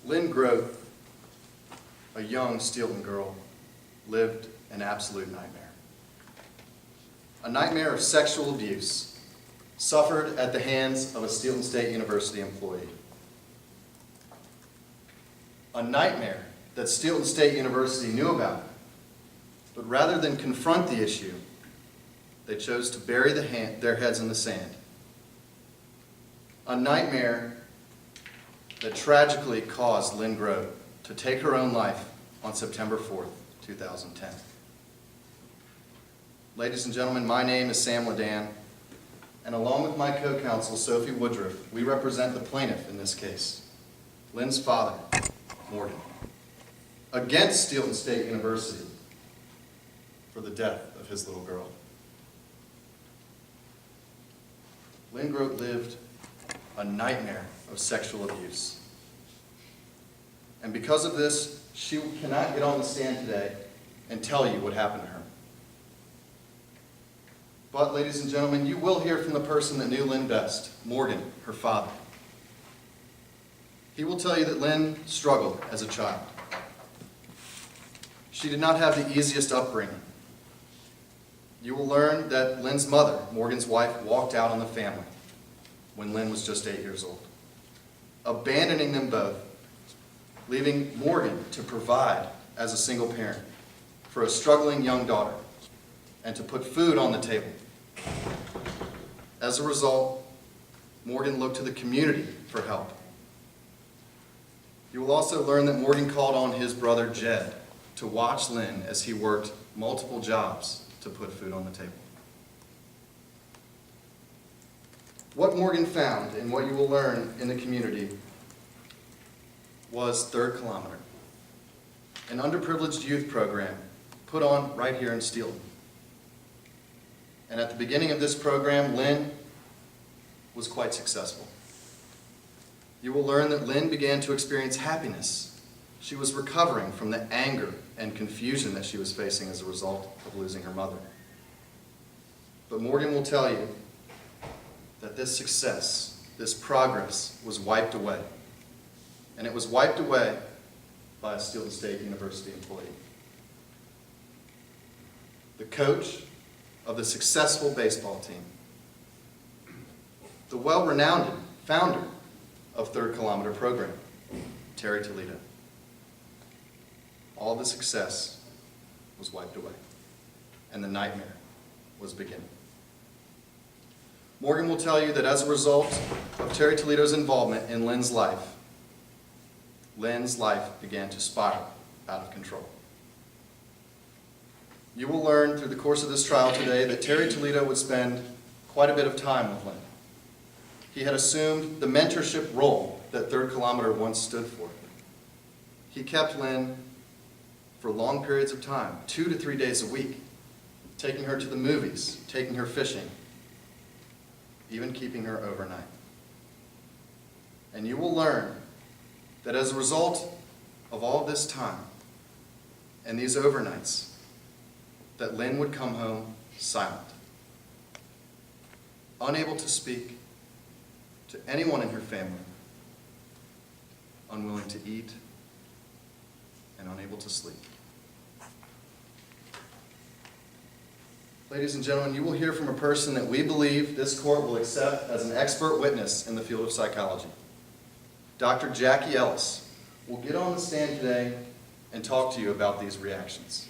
Lynn Groth, a young Steelton girl, lived an absolute nightmare. A nightmare of sexual abuse suffered at the hands of a Steelton State University employee. A nightmare that Steelton State University knew about, but rather than confront the issue, they chose to bury their heads in the sand. A nightmare that tragically caused Lynn Groth to take her own life on September 4th, 2010. Ladies and gentlemen, my name is Sam Ledan, and along with my co-counsel, Sophie Woodruff, we represent the plaintiff in this case, Lynn's father, Morgan, against Steelton State University for the death of his little girl. Lynn Groth lived a nightmare of sexual abuse. And because of this, she cannot get on the stand today and tell you what happened to her. But, ladies and gentlemen, you will hear from the person that knew Lynn best, Morgan, her father. He will tell you that Lynn struggled as a child. She did not have the easiest upbringing. You will learn that Lynn's mother, Morgan's wife, walked out on the family when Lynn was just 8 years old, abandoning them both, leaving Morgan to provide as a single parent for a struggling young daughter and to put food on the table. As a result, Morgan looked to the community for help. You will also learn that Morgan called on his brother Jed to watch Lynn as he worked multiple jobs to put food on the table. What Morgan found and what you will learn in the community was Third Kilometer, an underprivileged youth program put on right here in Steelton. And at the beginning of this program, Lynn was quite successful. You will learn that Lynn began to experience happiness. She was recovering from the anger and confusion that she was facing as a result of losing her mother. But Morgan will tell you that this success, this progress, was wiped away. And it was wiped away by a Steelton State University employee. The coach of the successful baseball team, the well-renowned founder of Third Kilometer program, Terry Toledo. All the success was wiped away, and the nightmare was beginning. Morgan will tell you that as a result of Terry Toledo's involvement in Lynn's life began to spiral out of control. You will learn through the course of this trial today that Terry Toledo would spend quite a bit of time with Lynn. He had assumed the mentorship role that Third Kilometer once stood for. He kept Lynn for long periods of time, 2 to 3 days a week, taking her to the movies, taking her fishing, even keeping her overnight. And you will learn that as a result of all this time and these overnights, that Lynn would come home silent, unable to speak to anyone in her family, unwilling to eat, and unable to sleep. Ladies and gentlemen, you will hear from a person that we believe this court will accept as an expert witness in the field of psychology. Dr. Jackie Ellis will get on the stand today and talk to you about these reactions.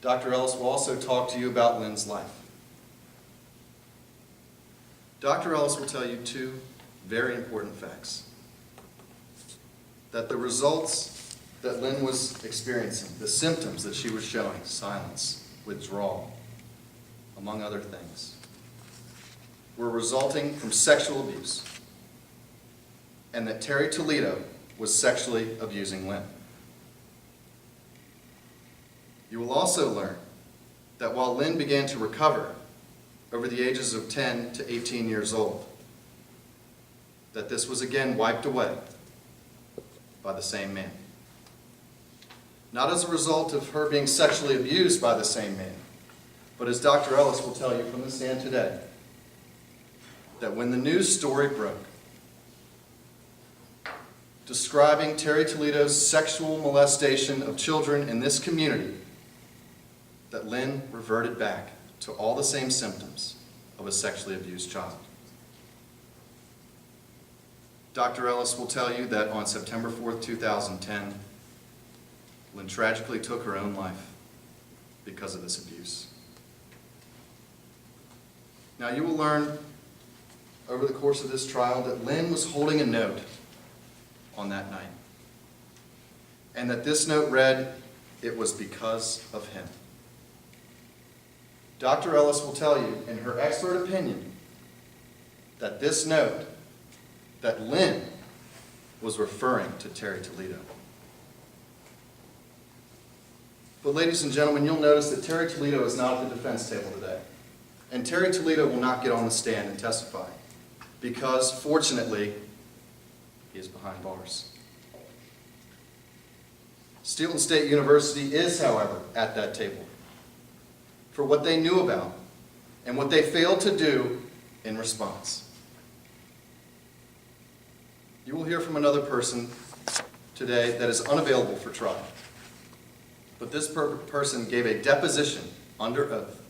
Dr. Ellis will also talk to you about Lynn's life. Dr. Ellis will tell you 2 very important facts. That the results that Lynn was experiencing, the symptoms that she was showing, silence, withdrawal, among other things, were resulting from sexual abuse, and that Terry Toledo was sexually abusing Lynn. You will also learn that while Lynn began to recover over the ages of 10 to 18 years old, that this was again wiped away by the same man. Not as a result of her being sexually abused by the same man, but as Dr. Ellis will tell you from the stand today, that when the news story broke describing Terry Toledo's sexual molestation of children in this community that Lynn reverted back to all the same symptoms of a sexually abused child. Dr. Ellis will tell you that on September 4th, 2010, Lynn tragically took her own life because of this abuse. Now, you will learn over the course of this trial that Lynn was holding a note on that night, and that this note read, "It was because of him." Dr. Ellis will tell you, in her expert opinion, that this note, that Lynn was referring to Terry Toledo. But ladies and gentlemen, you'll notice that Terry Toledo is not at the defense table today. And Terry Toledo will not get on the stand and testify because, fortunately, he is behind bars. Steelton State University is, however, at that table for what they knew about and what they failed to do in response. You will hear from another person today that is unavailable for trial. But this person gave a deposition under oath.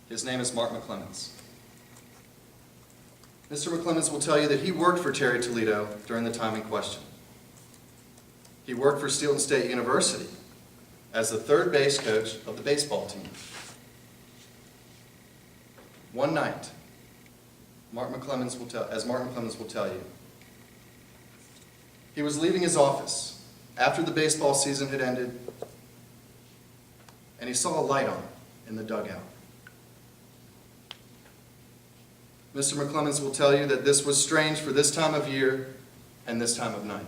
His name is Mark McClemens. Mr. McClemens will tell you that he worked for Terry Toledo during the time in question. He worked for Steelton State University as the third base coach of the baseball team. One night, as Mark McClemens will tell you, he was leaving his office after the baseball season had ended, and he saw a light on in the dugout. Mr. McClemens will tell you that this was strange for this time of year and this time of night.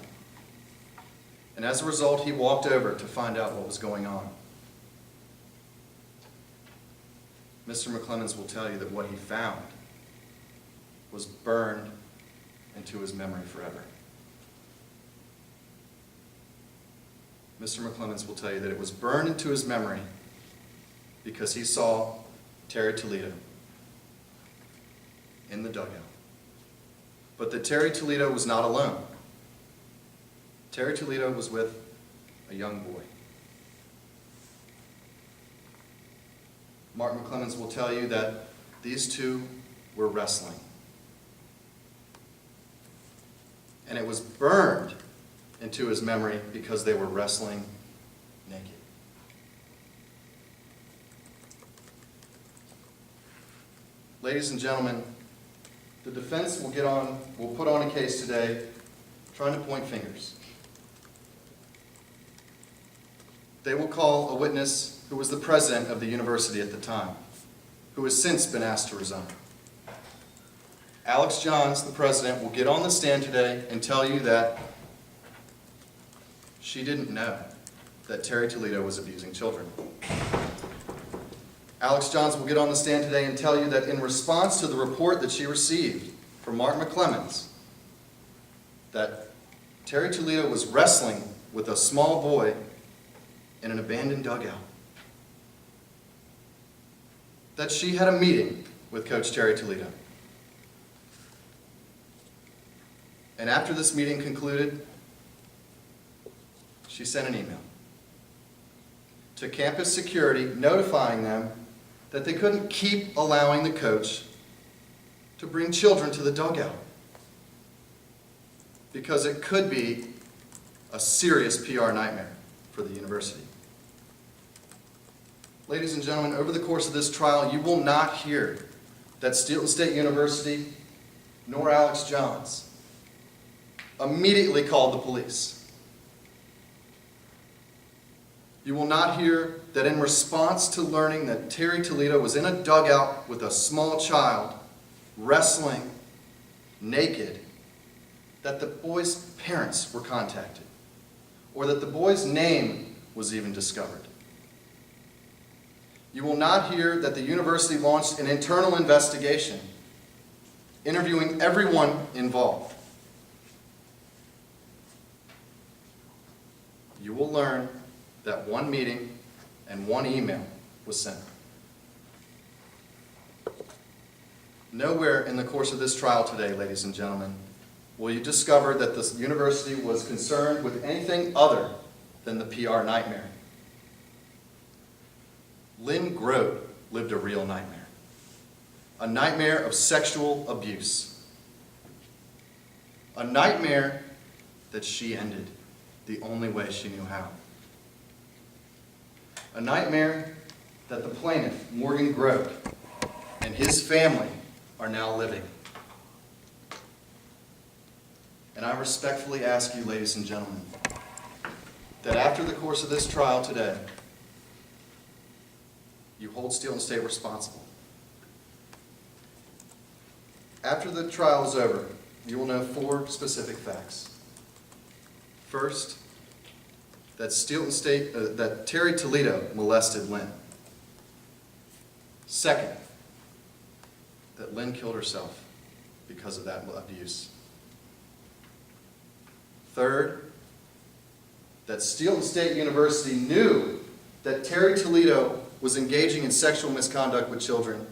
And as a result, he walked over to find out what was going on. Mr. McClemens will tell you that what he found was burned into his memory forever. Mr. McClemens will tell you that it was burned into his memory because he saw Terry Toledo in the dugout. But that Terry Toledo was not alone. Terry Toledo was with a young boy. Mark McClemens will tell you that these two were wrestling. And it was burned into his memory because they were wrestling naked. Ladies and gentlemen, the defense will put on a case today trying to point fingers. They will call a witness who was the president of the university at the time, who has since been asked to resign. Alex Johns, the president, will get on the stand today and tell you that she didn't know that Terry Toledo was abusing children. Alex Johns will get on the stand today and tell you that in response to the report that she received from Mark McClemens, that Terry Toledo was wrestling with a small boy in an abandoned dugout, that she had a meeting with Coach Terry Toledo. And after this meeting concluded, she sent an email to campus security notifying them that they couldn't keep allowing the coach to bring children to the dugout because it could be a serious PR nightmare for the university. Ladies and gentlemen, over the course of this trial, you will not hear that Steelton State University nor Alex Johns immediately called the police. You will not hear that in response to learning that Terry Toledo was in a dugout with a small child, wrestling naked, that the boy's parents were contacted, or that the boy's name was even discovered. You will not hear that the university launched an internal investigation, interviewing everyone involved. You will learn that one meeting and one email was sent. Nowhere in the course of this trial today, ladies and gentlemen, will you discover that this university was concerned with anything other than the PR nightmare. Lynn Grote lived a real nightmare. A nightmare of sexual abuse. A nightmare that she ended the only way she knew how. A nightmare that the plaintiff, Morgan Grote, and his family are now living. And I respectfully ask you, ladies and gentlemen, that after the course of this trial today, you hold Steele and State responsible. After the trial is over, you will know 4 specific facts. First, that Steele and State, that Terry Toledo molested Lynn. Second, that Lynn killed herself because of that abuse. Third, that Steele and State University knew that Terry Toledo was engaging in sexual misconduct with children,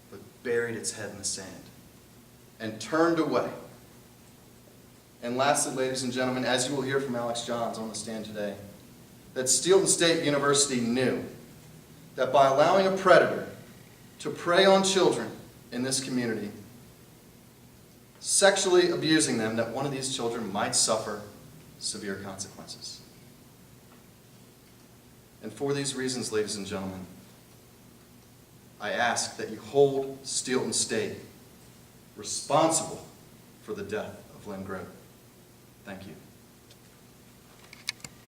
but buried its head in the sand and turned away. And lastly, ladies and gentlemen, as you will hear from Alex Johns on the stand today, that Steele and State University knew that by allowing a predator to prey on children in this community, sexually abusing them, that one of these children might suffer severe consequences. And for these reasons, ladies and gentlemen, I ask that you hold Steele and State responsible for the death of Lynn Grote. Thank you.